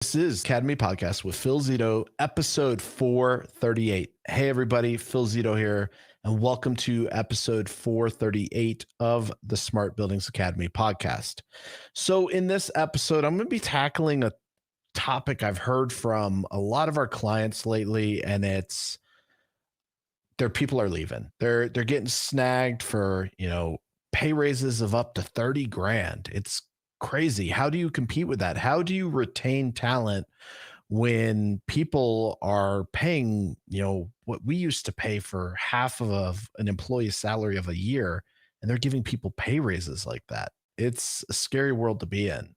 This is Academy Podcast with Phil Zito, episode 438. Hey, everybody, Phil Zito here, and welcome to episode 438 of the Smart Buildings Academy podcast. So, in this episode, I'm going to be tackling a topic I've heard from a lot of our clients lately, and it's their people are leaving. They're getting snagged for, pay raises of up to 30 grand. It's crazy. How do you compete with that? How do you retain talent when people are paying, what we used to pay for half of an employee's salary of a year, and they're giving people pay raises like that? It's a scary world to be in.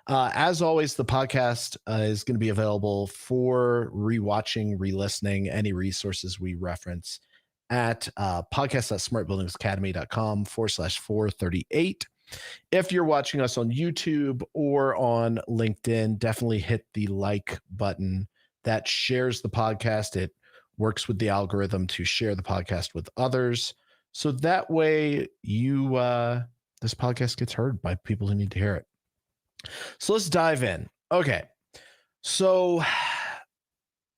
As always, the podcast is going to be available for rewatching, re-listening, any resources we reference at podcast.smartbuildingsacademy.com/438. If you're watching us on YouTube or on LinkedIn, definitely hit the like button. That shares the podcast. It works with the algorithm to share the podcast with others. So that way this podcast gets heard by people who need to hear it. So let's dive in. Okay. So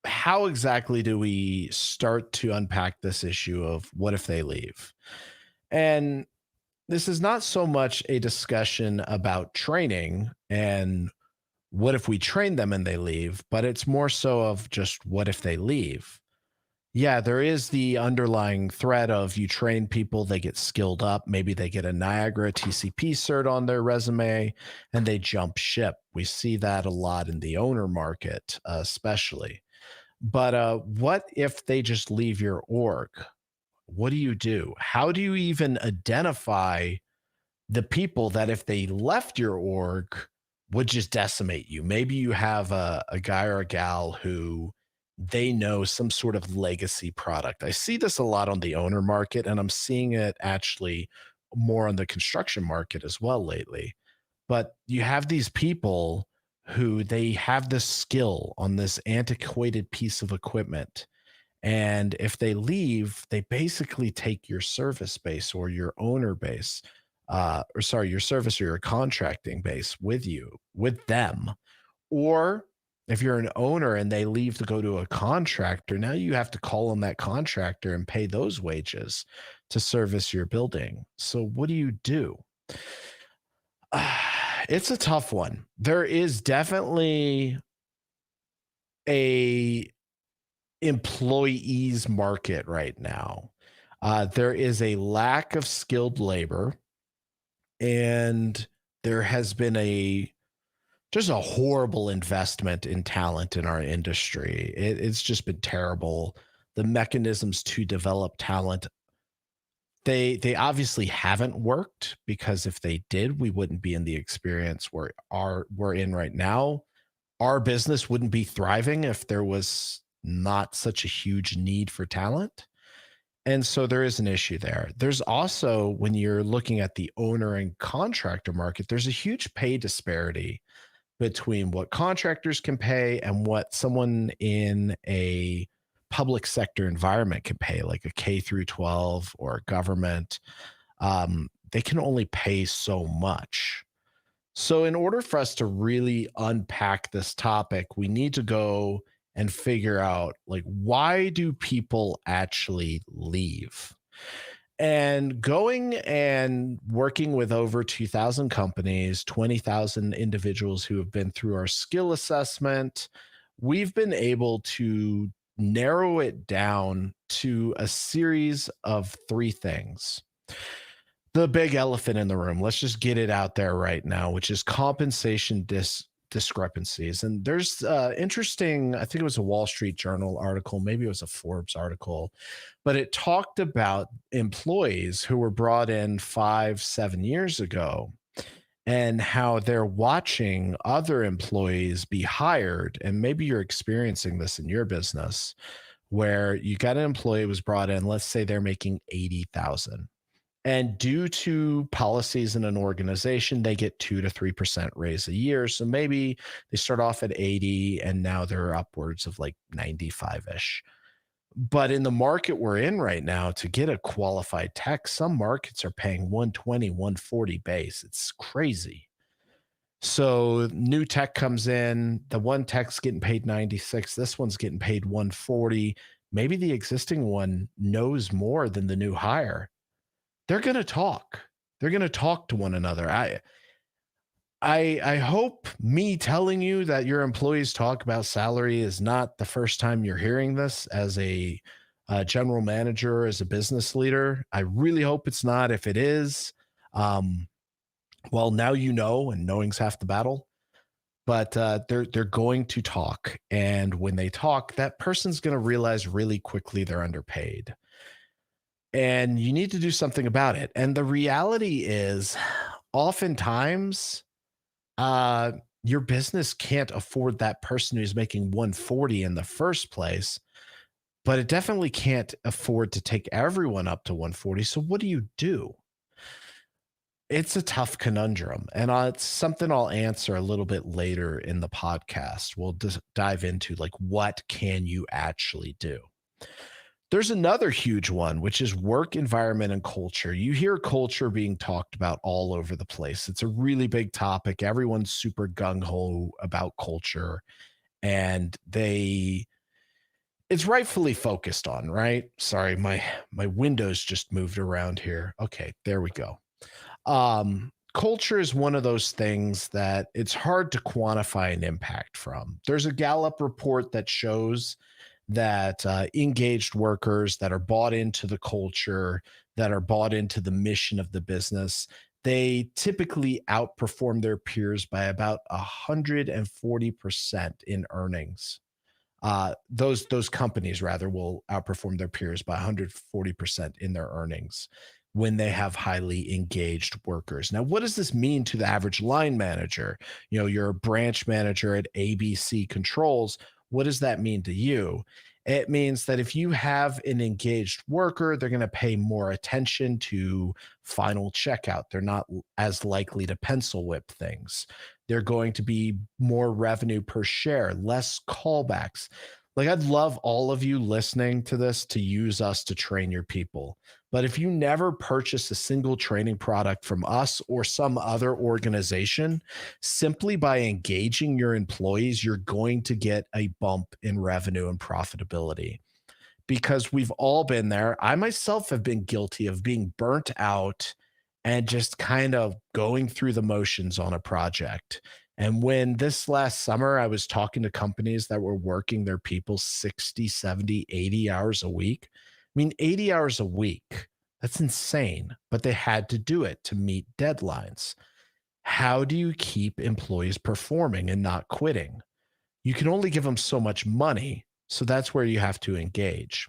how exactly do we start to unpack this issue of what if they leave? And this is not so much a discussion about training and what if we train them and they leave, but it's more so of just what if they leave? Yeah, there is the underlying threat of you train people, they get skilled up, maybe they get a Niagara TCP cert on their resume and they jump ship. We see that a lot in the owner market, especially. But what if they just leave your org? What do you do? How do you even identify the people that if they left your org would just decimate you? Maybe you have a guy or a gal who they know some sort of legacy product. I see this a lot on the owner market, and I'm seeing it actually more on the construction market as well lately. But you have these people who they have this skill on this antiquated piece of equipment. And if they leave, they basically take your service base or your owner base, or sorry, your service or your contracting base with them. Or if you're an owner and they leave to go to a contractor, now you have to call on that contractor and pay those wages to service your building. So what do you do? It's a tough one. There is definitely a employees market right now. There is a lack of skilled labor, and there has been just a horrible investment in talent in our industry. It's just been terrible. The mechanisms to develop talent, they obviously haven't worked, because if they did, we wouldn't be in the experience we're in right now. Our business wouldn't be thriving if there was not such a huge need for talent. And so there is an issue there. There's also, when you're looking at the owner and contractor market, there's a huge pay disparity between what contractors can pay and what someone in a public sector environment can pay, like a K through 12 or government. They can only pay so much. So, in order for us to really unpack this topic, we need to go and figure out, like, why do people actually leave? And going and working with over 2,000 companies, 20,000 individuals who have been through our skill assessment, we've been able to narrow it down to a series of three things. The big elephant in the room, let's just get it out there right now, which is compensation discrepancies. And there's interesting, I think it was a Wall Street Journal article, maybe it was a Forbes article, but it talked about employees who were brought in 5, 7 years ago and how they're watching other employees be hired. And maybe you're experiencing this in your business, where you got an employee who was brought in, let's say they're making 80,000. And due to policies in an organization, they get 2 to 3% raise a year. So maybe they start off at 80 and now they're upwards of like 95-ish. But in the market we're in right now, to get a qualified tech, some markets are paying 120, 140 base. It's crazy. So new tech comes in, the one tech's getting paid 96, this one's getting paid 140. Maybe the existing one knows more than the new hire. They're going to talk. They're going to talk to one another. I hope me telling you that your employees talk about salary is not the first time you're hearing this as a general manager, as a business leader. I really hope it's not. If it is, um, well, now you know, and knowing's half the battle. But they're going to talk, and when they talk, that person's going to realize really quickly they're underpaid, and you need to do something about it. And the reality is, oftentimes, uh, your business can't afford that person who's making 140 in the first place, but it definitely can't afford to take everyone up to 140. So what do you do? It's a tough conundrum, and it's something I'll answer a little bit later in the podcast. We'll just dive into like what can you actually do. There's another huge one, which is work environment and culture. You hear culture being talked about all over the place. It's a really big topic. Everyone's super gung ho about culture, and it's rightfully focused on, right? Sorry, my windows just moved around here. Okay, there we go. Culture is one of those things that it's hard to quantify an impact from. There's a Gallup report that shows that engaged workers that are bought into the culture, that are bought into the mission of the business, they typically outperform their peers by about 140% in earnings. Those companies rather will outperform their peers by 140% in their earnings when they have highly engaged workers. Now, what does this mean to the average line manager? You know, you're a branch manager at ABC Controls. What does that mean to you? It means that if you have an engaged worker, they're going to pay more attention to final checkout. They're not as likely to pencil whip things. They're going to be more revenue per share, less callbacks. Like, I'd love all of you listening to this to use us to train your people. But if you never purchase a single training product from us or some other organization, simply by engaging your employees, you're going to get a bump in revenue and profitability because we've all been there. I myself have been guilty of being burnt out and just kind of going through the motions on a project. And when this last summer, I was talking to companies that were working their people 60, 70, 80 hours a week. I mean, 80 hours a week, that's insane, but they had to do it to meet deadlines. How do you keep employees performing and not quitting? You can only give them so much money. So that's where you have to engage.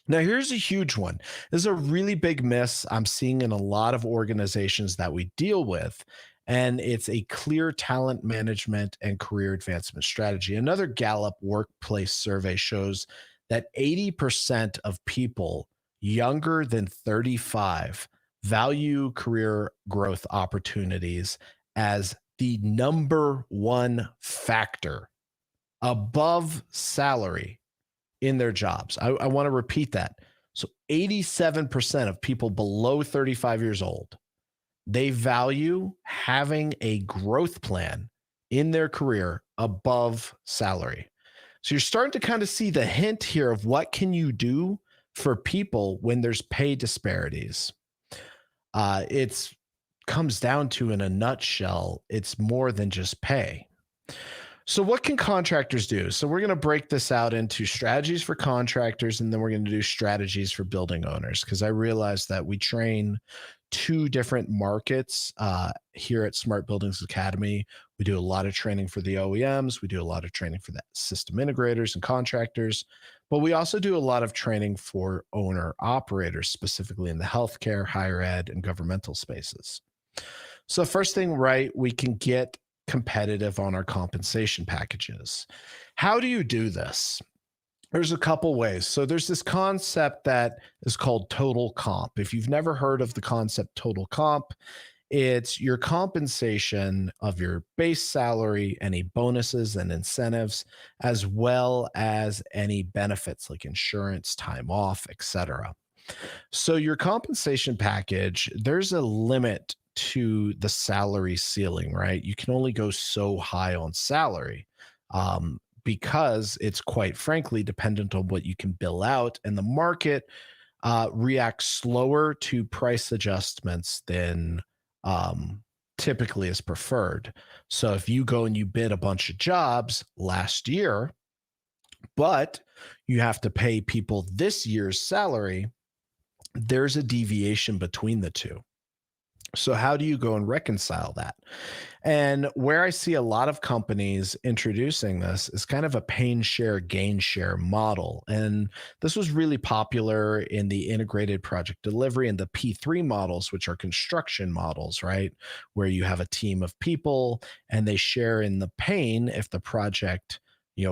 Now, here's a huge one. This is a really big miss I'm seeing in a lot of organizations that we deal with, and it's a clear talent management and career advancement strategy. Another Gallup workplace survey shows that 80% of people younger than 35 value career growth opportunities as the number one factor above salary in their jobs. I want to repeat that. So 87% of people below 35 years old, they value having a growth plan in their career above salary. So you're starting to kind of see the hint here of what can you do for people when there's pay disparities. It's comes down to, in a nutshell, it's more than just pay. So, what can contractors do? So, we're going to break this out into strategies for contractors, and then we're going to do strategies for building owners because I realize that we train two different markets here at Smart Buildings Academy. We do a lot of training for the OEMs, we do a lot of training for the system integrators and contractors, but we also do a lot of training for owner operators, specifically in the healthcare, higher ed, and governmental spaces. So, first thing, right, we can get competitive on our compensation packages. How do you do this? There's a couple ways. So there's this concept that is called total comp. If you've never heard of the concept total comp, it's your compensation of your base salary, any bonuses and incentives, as well as any benefits like insurance, time off, etc. So your compensation package, there's a limit to the salary ceiling, right? You can only go so high on salary, because it's quite frankly dependent on what you can bill out, and the market reacts slower to price adjustments than typically is preferred. So if you go and you bid a bunch of jobs last year, but you have to pay people this year's salary, there's a deviation between the two. So, how do you go and reconcile that? And where I see a lot of companies introducing this is kind of a pain share, gain share model. And this was really popular in the integrated project delivery and the P3 models, which are construction models, right? Where you have a team of people and they share in the pain if the project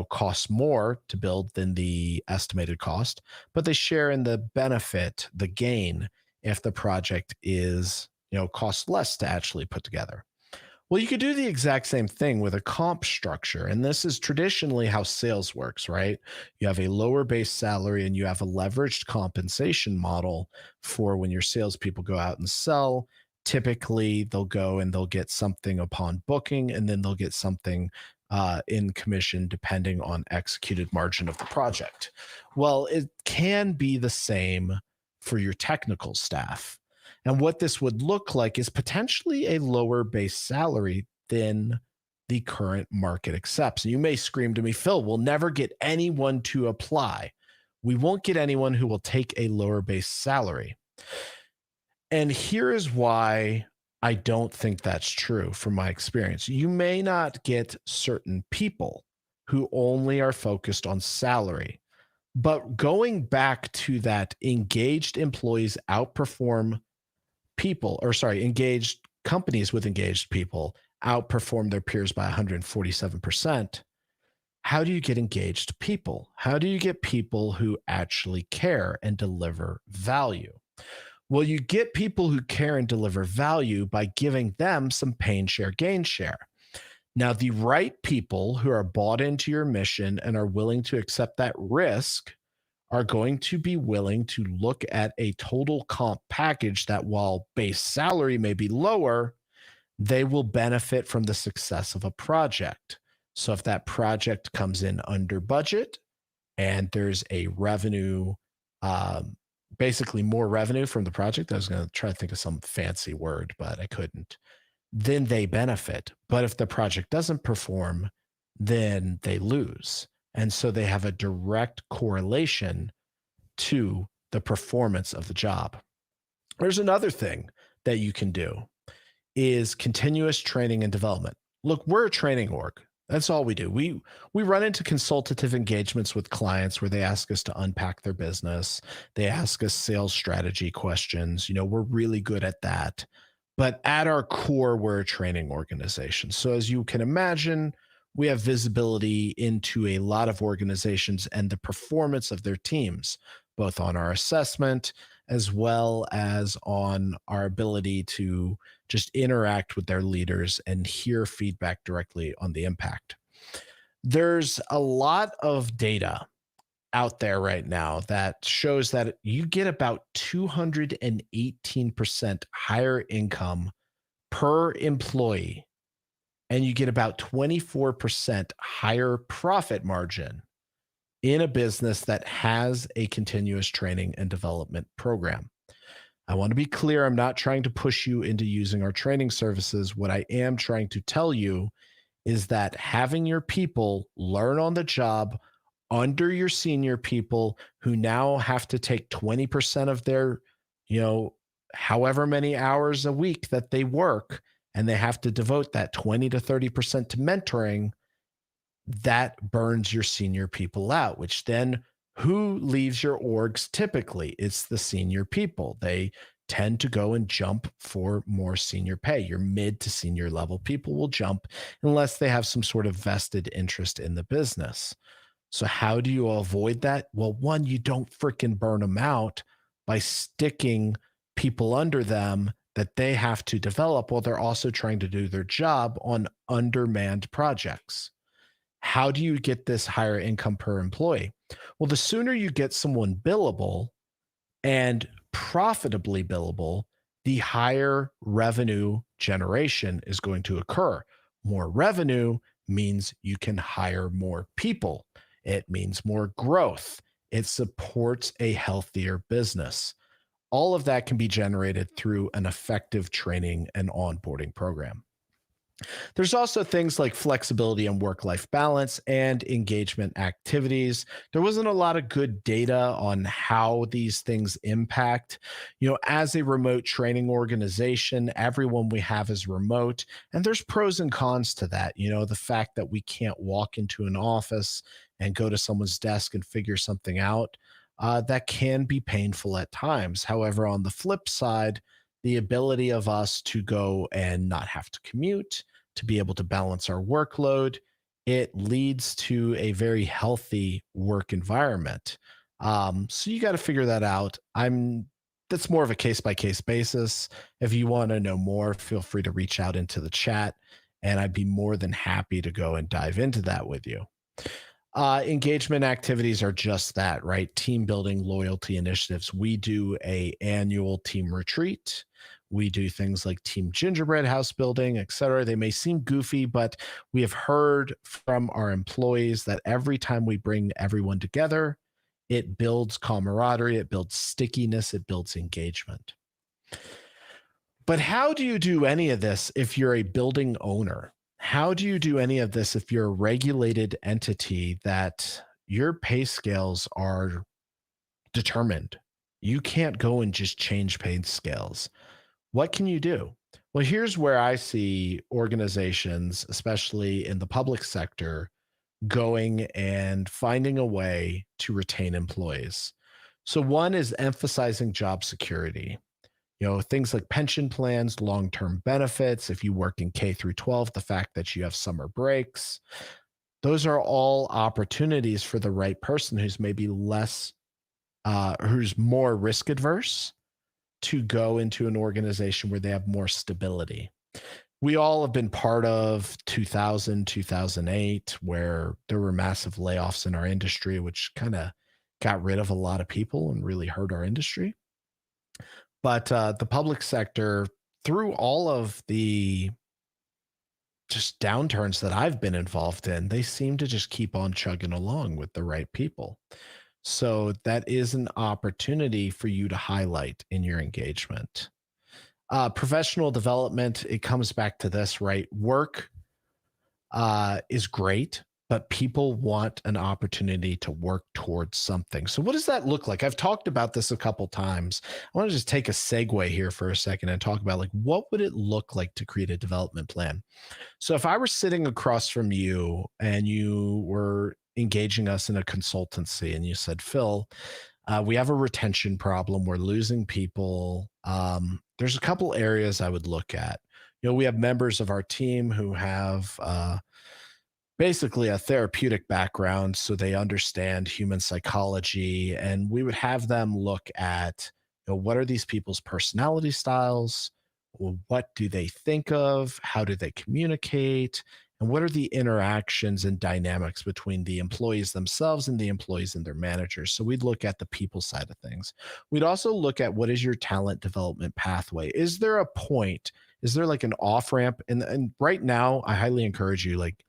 costs more to build than the estimated cost, but they share in the benefit, the gain, if the project is costs less to actually put together. Well, you could do the exact same thing with a comp structure. And this is traditionally how sales works, right? You have a lower base salary and you have a leveraged compensation model for when your salespeople go out and sell. Typically, they'll go and they'll get something upon booking, and then they'll get something in commission depending on executed margin of the project. Well, it can be the same for your technical staff. And what this would look like is potentially a lower base salary than the current market accepts. And you may scream to me, Phil, we'll never get anyone to apply. We won't get anyone who will take a lower base salary. And here is why I don't think that's true from my experience. You may not get certain people who only are focused on salary. But going back to that, engaged employees outperform people, or sorry, engaged companies with engaged people outperform their peers by 147%. How do you get engaged people? How do you get people who actually care and deliver value? Well, you get people who care and deliver value by giving them some pain share, gain share. Now, the right people who are bought into your mission and are willing to accept that risk are going to be willing to look at a total comp package that, while base salary may be lower, they will benefit from the success of a project. So if that project comes in under budget and there's a revenue, basically more revenue from the project, I was going to try to think of some fancy word, but I couldn't, then they benefit. But if the project doesn't perform, then they lose. And so they have a direct correlation to the performance of the job. There's another thing that you can do is continuous training and development. Look, we're a training org. That's all we do. We run into consultative engagements with clients where they ask us to unpack their business. They ask us sales strategy questions. We're really good at that. But at our core, we're a training organization. So as you can imagine, we have visibility into a lot of organizations and the performance of their teams, both on our assessment as well as on our ability to just interact with their leaders and hear feedback directly on the impact. There's a lot of data out there right now that shows that you get about 218% higher income per employee, and you get about 24% higher profit margin in a business that has a continuous training and development program. I want to be clear, I'm not trying to push you into using our training services. What I am trying to tell you is that having your people learn on the job under your senior people who now have to take 20% of their, however many hours a week that they work, and they have to devote that 20 to 30% to mentoring, that burns your senior people out, which then who leaves your orgs typically? It's the senior people. They tend to go and jump for more senior pay. Your mid to senior level people will jump unless they have some sort of vested interest in the business. So how do you avoid that? Well, one, you don't freaking burn them out by sticking people under them that they have to develop while they're also trying to do their job on undermanned projects. How do you get this higher income per employee? Well, the sooner you get someone billable and profitably billable, the higher revenue generation is going to occur. More revenue means you can hire more people. It means more growth. It supports a healthier business. All of that can be generated through an effective training and onboarding program. There's also things like flexibility and work life balance and engagement activities. There wasn't a lot of good data on how these things impact. As a remote training organization, everyone we have is remote, and there's pros and cons to that. The fact that we can't walk into an office and go to someone's desk and figure something out. That can be painful at times. However, on the flip side, the ability of us to go and not have to commute, to be able to balance our workload, it leads to a very healthy work environment. So you got to figure that out. That's more of a case by case basis. If you want to know more, feel free to reach out into the chat, and I'd be more than happy to go and dive into that with you. Engagement activities are just that, right? Team building, loyalty initiatives. We do a annual team retreat. We do things like team gingerbread house building, et cetera. They may seem goofy, but we have heard from our employees that every time we bring everyone together, it builds camaraderie, it builds stickiness, it builds engagement. But how do you do any of this if you're a building owner? How do you do any of this if you're a regulated entity that your pay scales are determined? You can't go and just change pay scales. What can you do? Well, here's where I see organizations, especially in the public sector, going and finding a way to retain employees. So, one is emphasizing job security. Things like pension plans, long-term benefits, if you work in K through 12, the fact that you have summer breaks, those are all opportunities for the right person who's maybe who's more risk adverse to go into an organization where they have more stability. We all have been part of 2000, 2008, where there were massive layoffs in our industry, which kind of got rid of a lot of people and really hurt our industry. But the public sector, through all of the just downturns that I've been involved in, they seem to just keep on chugging along with the right people. So that is an opportunity for you to highlight in your engagement. Professional development, it comes back to this, right? Work is great, but people want an opportunity to work towards something. So what does that look like? I've talked about this a couple times. I want to just take a segue here for a second and talk about, like, what would it look like to create a development plan? So if I were sitting across from you and you were engaging us in a consultancy and you said, Phil, we have a retention problem. We're losing people. There's a couple areas I would look at. We have members of our team who have basically a therapeutic background, so they understand human psychology, and we would have them look at, what are these people's personality styles? What do they think of? How do they communicate? And what are the interactions and dynamics between the employees themselves and the employees and their managers? So we'd look at the people side of things. We'd also look at, what is your talent development pathway? Is there a point? Is there like an off ramp? And right now, I highly encourage you, like,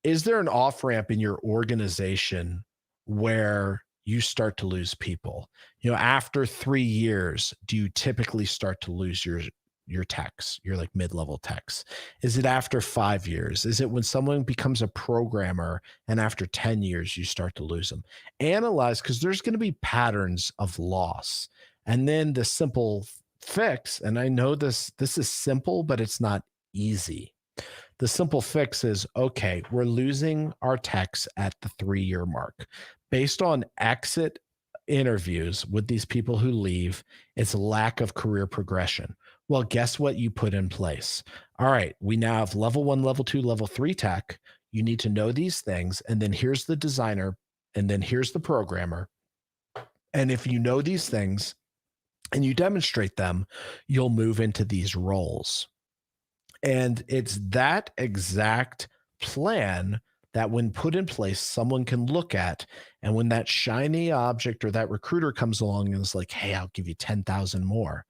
is there an off ramp in your organization where you start to lose people? After 3 years, do you typically start to lose your techs, your like mid-level techs? Is it after 5 years? Is it when someone becomes a programmer and after 10 years you start to lose them? Analyze, because there's going to be patterns of loss. And then the simple fix, and I know this is simple, but it's not easy. The simple fix is, okay, we're losing our techs at the 3-year mark. Based on exit interviews with these people who leave, it's lack of career progression. Well, guess what you put in place? All right, we now have level 1, level 2, level 3 tech. You need to know these things. And then here's the designer. And then here's the programmer. And if you know these things and you demonstrate them, you'll move into these roles. And it's that exact plan that, when put in place, someone can look at. And when that shiny object or that recruiter comes along and is like, hey, I'll give you 10,000 more,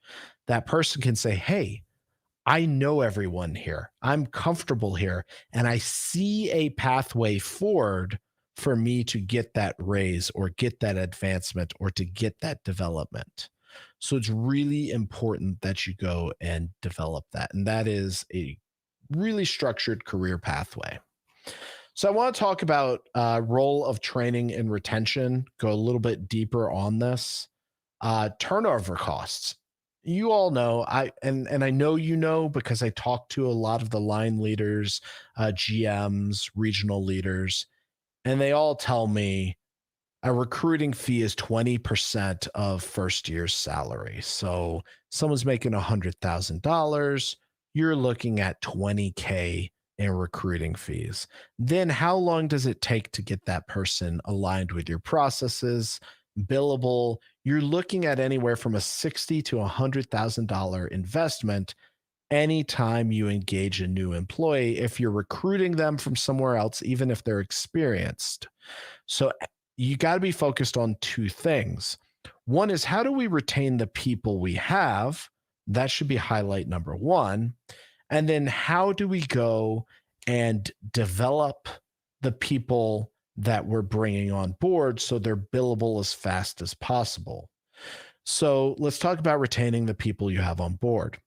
that person can say, hey, I know everyone here. I'm comfortable here. And I see a pathway forward for me to get that raise or get that advancement or to get that development. So it's really important that you go and develop that. And that is a really structured career pathway. So I want to talk about role of training and retention, go a little bit deeper on this. Turnover costs. You all know, and I know you know because I talk to a lot of the line leaders, GMs, regional leaders, and they all tell me a recruiting fee is 20% of first year's salary. So someone's making $100,000, you're looking at 20K in recruiting fees. Then how long does it take to get that person aligned with your processes, billable? You're looking at anywhere from a $60 to $100,000 investment anytime you engage a new employee if you're recruiting them from somewhere else, even if they're experienced. So you got to be focused on two things. One is, how do we retain the people we have? That should be highlight number one. And then how do we go and develop the people that we're bringing on board so they're billable as fast as possible? So let's talk about retaining the people you have on board.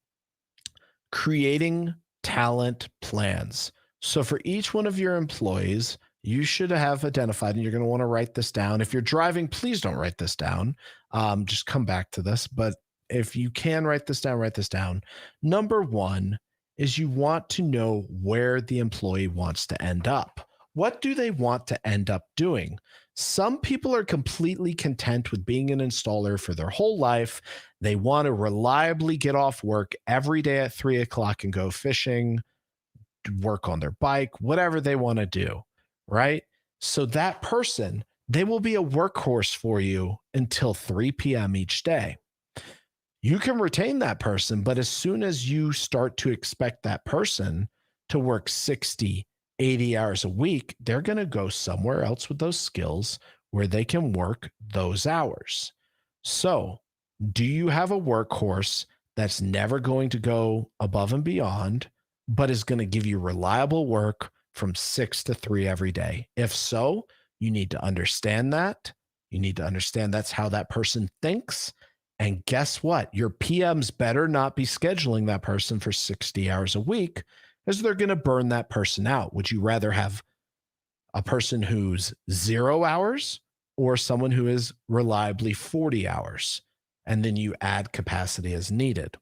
Creating talent plans. So for each one of your employees, you should have identified, and you're going to want to write this down. If you're driving, please don't write this down. Just come back to this. But if you can write this down, write this down. Number one is you want to know where the employee wants to end up. What do they want to end up doing? Some people are completely content with being an installer for their whole life. They want to reliably get off work every day at 3 o'clock and go fishing, work on their bike, whatever they want to do, right? So that person, they will be a workhorse for you until 3 p.m. each day. You can retain that person, but as soon as you start to expect that person to work 60, 80 hours a week, they're going to go somewhere else with those skills where they can work those hours. So, do you have a workhorse that's never going to go above and beyond, but is going to give you reliable work from 6 to 3 every day? If so, you need to understand that. You need to understand that's how that person thinks. And guess what? Your PMs better not be scheduling that person for 60 hours a week, because they're going to burn that person out. Would you rather have a person who's 0 hours or someone who is reliably 40 hours? And then you add capacity as needed.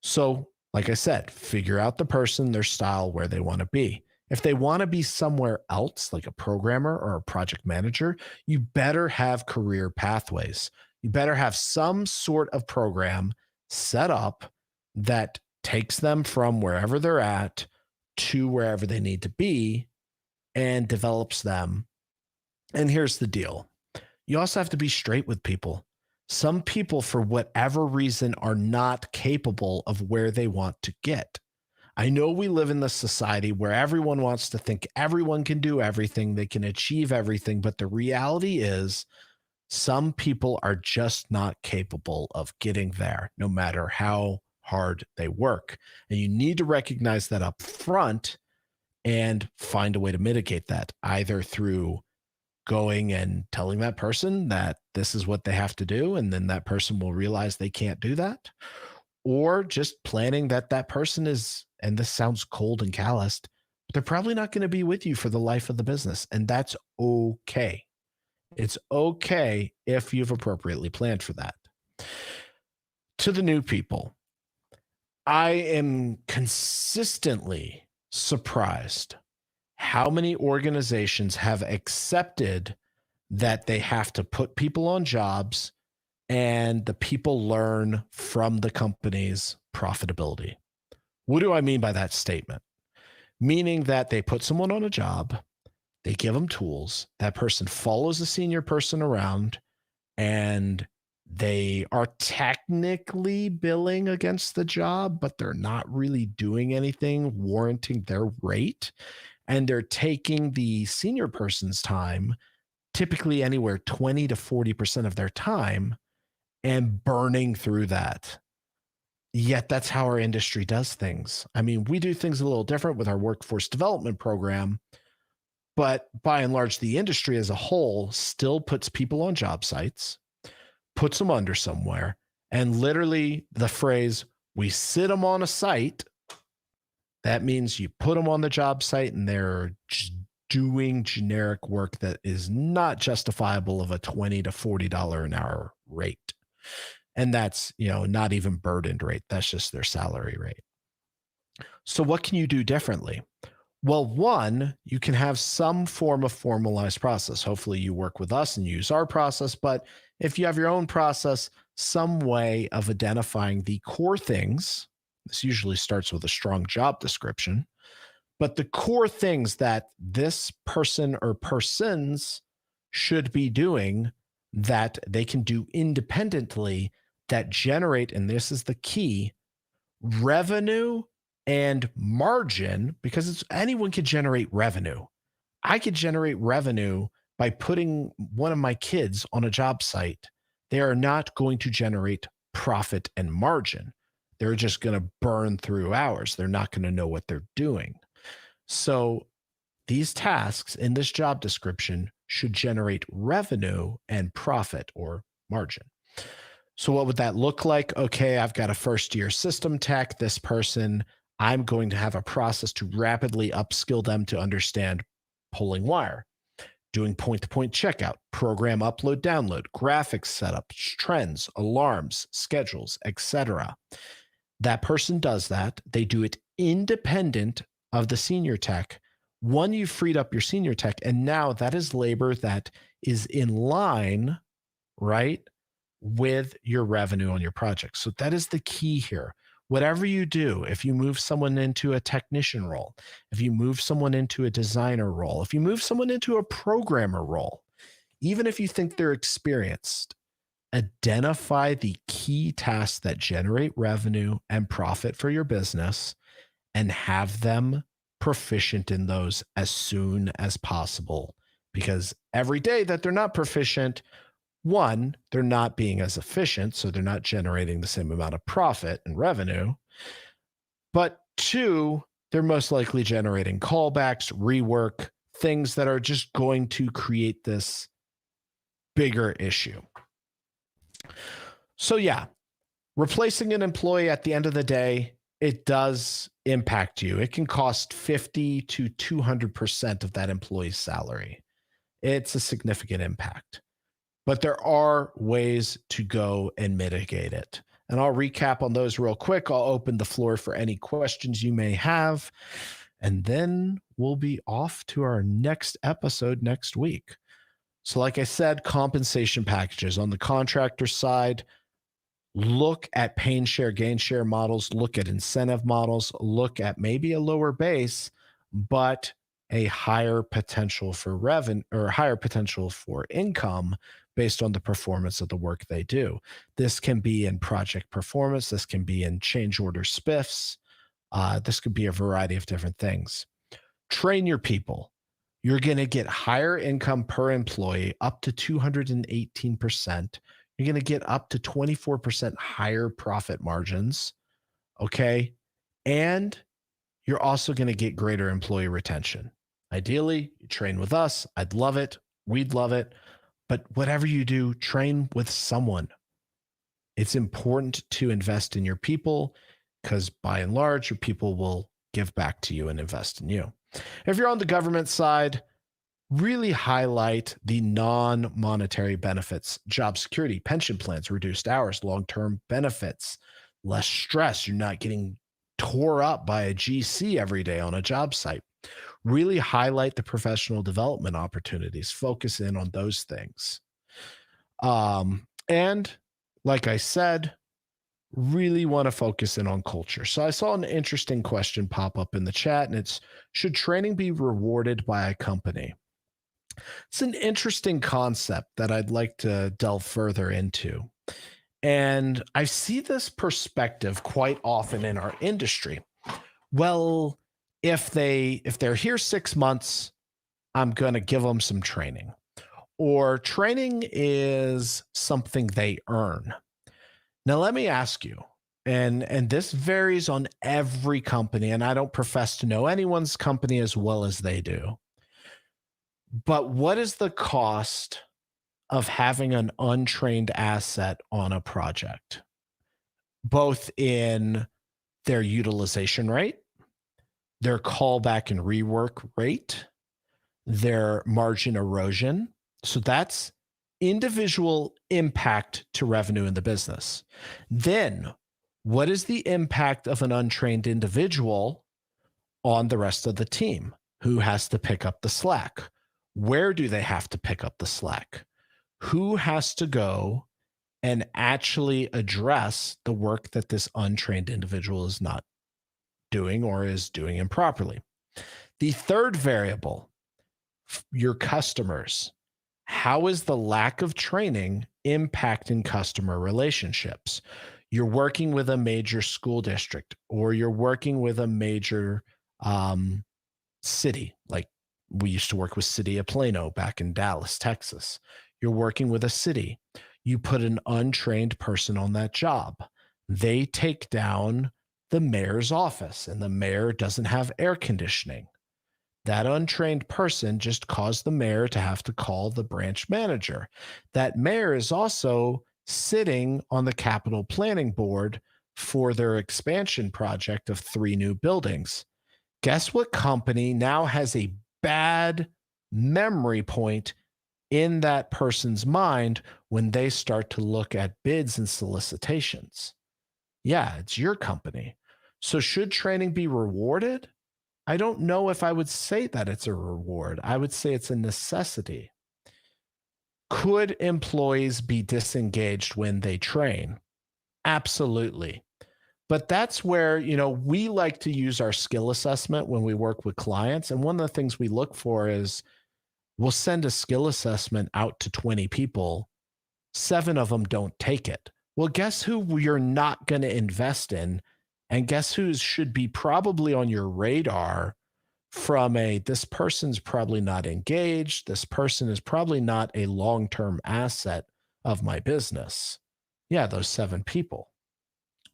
So, like I said, figure out the person, their style, where they want to be. If they want to be somewhere else, like a programmer or a project manager, you better have career pathways. You better have some sort of program set up that takes them from wherever they're at to wherever they need to be and develops them. And here's the deal. You also have to be straight with people. Some people, for whatever reason, are not capable of where they want to get. I know we live in this society where everyone wants to think everyone can do everything, they can achieve everything, but the reality is some people are just not capable of getting there, no matter how hard they work. And you need to recognize that up front and find a way to mitigate that, either through going and telling that person that this is what they have to do, and then that person will realize they can't do that, or just planning that that person is, and this sounds cold and calloused, but they're probably not going to be with you for the life of the business. And that's okay. It's okay if you've appropriately planned for that. To the new people, I am consistently surprised how many organizations have accepted that they have to put people on jobs and the people learn from the company's profitability. What do I mean by that statement? Meaning that they put someone on a job, they give them tools, that person follows the senior person around, and they are technically billing against the job, but they're not really doing anything warranting their rate. And they're taking the senior person's time, typically anywhere 20 to 40% of their time, and burning through that. Yet that's how our industry does things. I mean, we do things a little different with our workforce development program, but by and large, the industry as a whole still puts people on job sites, puts them under somewhere, and literally the phrase, we sit them on a site, that means you put them on the job site and they're just doing generic work that is not justifiable of a $20 to $40 an hour rate. And that's, not even burdened rate. That's just their salary rate. So what can you do differently? Well, one, you can have some form of formalized process. Hopefully, you work with us and use our process. But if you have your own process, some way of identifying the core things, this usually starts with a strong job description, but the core things that this person or persons should be doing that they can do independently that generate, and this is the key, revenue and margin, because anyone can generate revenue. I could generate revenue by putting one of my kids on a job site. They are not going to generate profit and margin. They're just going to burn through hours. They're not going to know what they're doing. So these tasks in this job description should generate revenue and profit or margin. So what would that look like? Okay, I've got a first year system tech. This person, I'm going to have a process to rapidly upskill them to understand pulling wire, doing point-to-point checkout, program upload, download, graphics setup, trends, alarms, schedules, etc. That person does that. They do it independent of the senior tech. One, you've freed up your senior tech, and now that is labor that is in line, right, with your revenue on your project. So that is the key here. Whatever you do, if you move someone into a technician role, if you move someone into a designer role, if you move someone into a programmer role, even if you think they're experienced, identify the key tasks that generate revenue and profit for your business and have them proficient in those as soon as possible. Because every day that they're not proficient, one, they're not being as efficient, so they're not generating the same amount of profit and revenue. But two, they're most likely generating callbacks, rework, things that are just going to create this bigger issue. So yeah, replacing an employee at the end of the day, it does impact you. It can cost 50 to 200% of that employee's salary. It's a significant impact. But there are ways to go and mitigate it. And I'll recap on those real quick. I'll open the floor for any questions you may have. And then we'll be off to our next episode next week. So like I said, compensation packages on the contractor side, look at pain share, gain share models, look at incentive models, look at maybe a lower base, but a higher potential for revenue or higher potential for income based on the performance of the work they do. This can be in project performance. This can be in change order spiffs. This could be a variety of different things. Train your people. You're going to get higher income per employee up to 218%. You're going to get up to 24% higher profit margins. Okay. And you're also going to get greater employee retention. Ideally, you train with us. I'd love it. We'd love it. But whatever you do, train with someone. It's important to invest in your people because by and large, your people will give back to you and invest in you. If you're on the government side, really highlight the non-monetary benefits, job security, pension plans, reduced hours, long-term benefits, less stress. You're not getting tore up by a GC every day on a job site. Really highlight the professional development opportunities. Focus in on those things. And like I said, really want to focus in on culture. So I saw an interesting question pop up in the chat, and it's, should training be rewarded by a company? It's an interesting concept that I'd like to delve further into. And I see this perspective quite often in our industry. Well, if they're here 6 months, I'm going to give them some training. Or training is something they earn. Now, let me ask you, And this varies on every company, and I don't profess to know anyone's company as well as they do. But what is the cost of having an untrained asset on a project, both in their utilization rate, their callback and rework rate, their margin erosion? So that's individual impact to revenue in the business. Then, what is the impact of an untrained individual on the rest of the team? Who has to pick up the slack? Where do they have to pick up the slack? Who has to go and actually address the work that this untrained individual is not doing or is doing improperly? The third variable, your customers. How is the lack of training impacting customer relationships? You're working with a major school district, or you're working with a major um, city, like we used to work with City of Plano back in Dallas, Texas. You're working with a city. You put an untrained person on that job. They take down the mayor's office, and the mayor doesn't have air conditioning. That untrained person just caused the mayor to have to call the branch manager. That mayor is also sitting on the capital planning board for their expansion project of 3 new buildings. Guess what company now has a bad memory point in that person's mind when they start to look at bids and solicitations? Yeah, it's your company. So, should training be rewarded? I don't know if I would say that it's a reward. I would say it's a necessity. Could employees be disengaged when they train? Absolutely. But that's where, we like to use our skill assessment when we work with clients. And one of the things we look for is we'll send a skill assessment out to 20 people, 7 of them don't take it. Well, guess who you're not going to invest in? And guess who should be probably on your radar from this person's probably not engaged. This person is probably not a long term asset of my business. Yeah, those 7 people.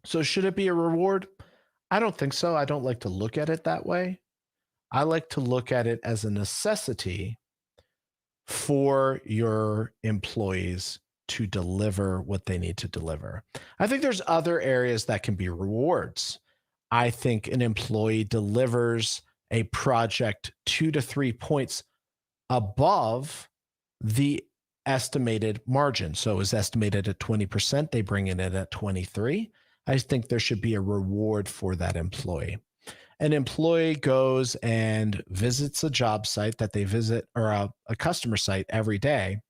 So, should it be a reward? I don't think so. I don't like to look at it that way. I like to look at it as a necessity for your employees to deliver what they need to deliver. I think there's other areas that can be rewards. I think an employee delivers a project 2 to 3 points above the estimated margin. So it was estimated at 20%, they bring it in at 23. I think there should be a reward for that employee. An employee goes and visits a job site that they visit, or a customer site every day,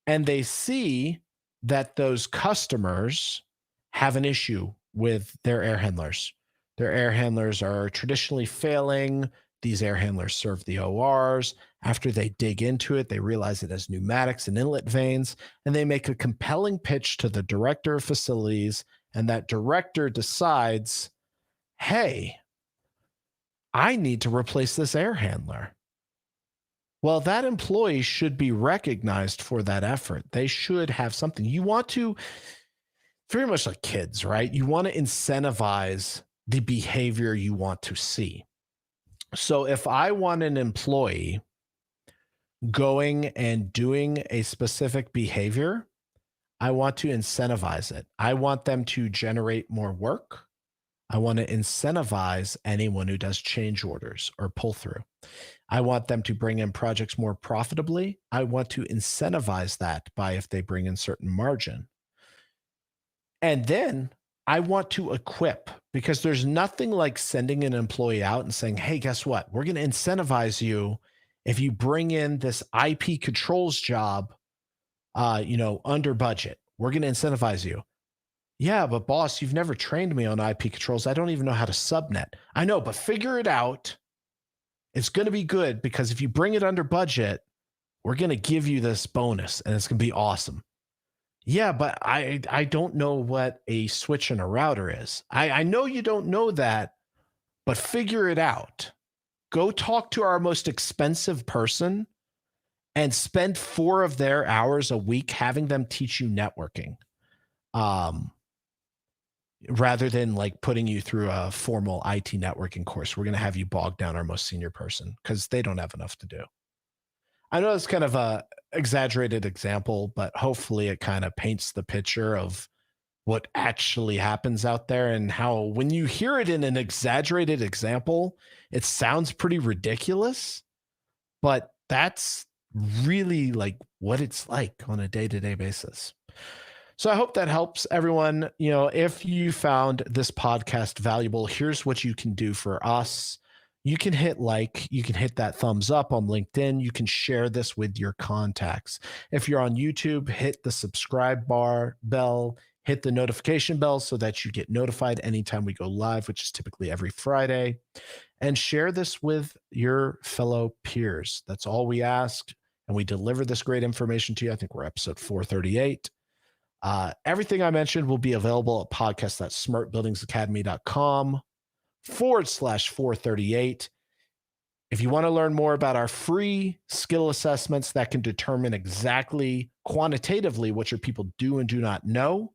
and they see that those customers have an issue with their air handlers. Their air handlers are traditionally failing. These air handlers serve the ORs. After they dig into it, they realize it has pneumatics and inlet vanes, and they make a compelling pitch to the director of facilities. And that director decides, hey, I need to replace this air handler. Well, that employee should be recognized for that effort. They should have something. You want to, very much like kids, right? You want to incentivize the behavior you want to see. So if I want an employee going and doing a specific behavior, I want to incentivize it. I want them to generate more work. I want to incentivize anyone who does change orders or pull through. I want them to bring in projects more profitably. I want to incentivize that by if they bring in certain margin. And then I want to equip, because there's nothing like sending an employee out and saying, hey, guess what? We're going to incentivize you if you bring in this IP controls job, under budget. We're going to incentivize you. Yeah, but boss, you've never trained me on IP controls. I don't even know how to subnet. I know, but figure it out. It's going to be good, because if you bring it under budget, we're going to give you this bonus and it's going to be awesome. Yeah, but I don't know what a switch and a router is. I know you don't know that, but figure it out. Go talk to our most expensive person and spend 4 of their hours a week having them teach you networking. rather than like putting you through a formal IT networking course. We're going to have you bog down our most senior person because they don't have enough to do. I know it's kind of a exaggerated example, but hopefully it kind of paints the picture of what actually happens out there and how when you hear it in an exaggerated example, it sounds pretty ridiculous, but that's really like what it's like on a day-to-day basis. So I hope that helps everyone. If you found this podcast valuable, here's what you can do for us. You can hit like, you can hit that thumbs up on LinkedIn. You can share this with your contacts. If you're on YouTube, hit the subscribe bell, hit the notification bell so that you get notified anytime we go live, which is typically every Friday, and share this with your fellow peers. That's all we ask. And we deliver this great information to you. I think we're episode 438. Everything I mentioned will be available at podcast.smartbuildingsacademy.com/438. If you want to learn more about our free skill assessments that can determine exactly quantitatively what your people do and do not know,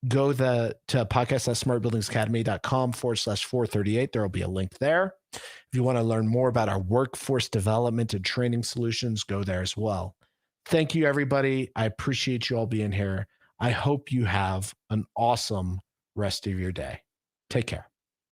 go to podcast.smartbuildingsacademy.com/438. There will be a link there. If you want to learn more about our workforce development and training solutions, go there as well. Thank you, everybody. I appreciate you all being here. I hope you have an awesome rest of your day. Take care.